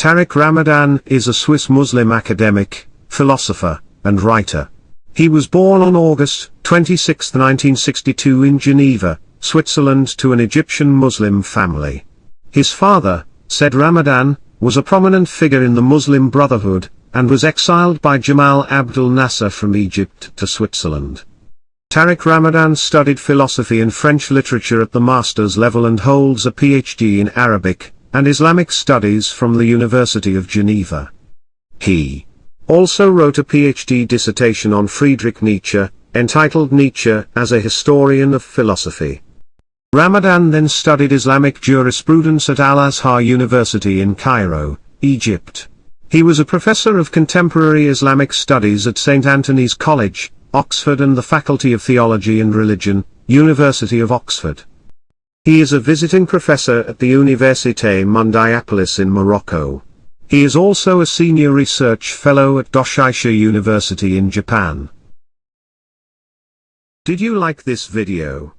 Tariq Ramadan is a Swiss Muslim academic, philosopher, and writer. He was born on August 26, 1962 in Geneva, Switzerland to an Egyptian Muslim family. His father, Said Ramadan, was a prominent figure in the Muslim Brotherhood, and was exiled by Jamal Abdel Nasser from Egypt to Switzerland. Tariq Ramadan studied philosophy and French literature at the master's level and holds a PhD in Arabic and Islamic studies from the University of Geneva. He also wrote a PhD dissertation on Friedrich Nietzsche, entitled Nietzsche as a Historian of Philosophy. Ramadan then studied Islamic jurisprudence at Al-Azhar University in Cairo, Egypt. He was a professor of contemporary Islamic studies at St. Antony's College, Oxford, and the Faculty of Theology and Religion, University of Oxford. He is a visiting professor at the Université Mundiapolis in Morocco. He is also a senior research fellow at Doshisha University in Japan. Did you like this video?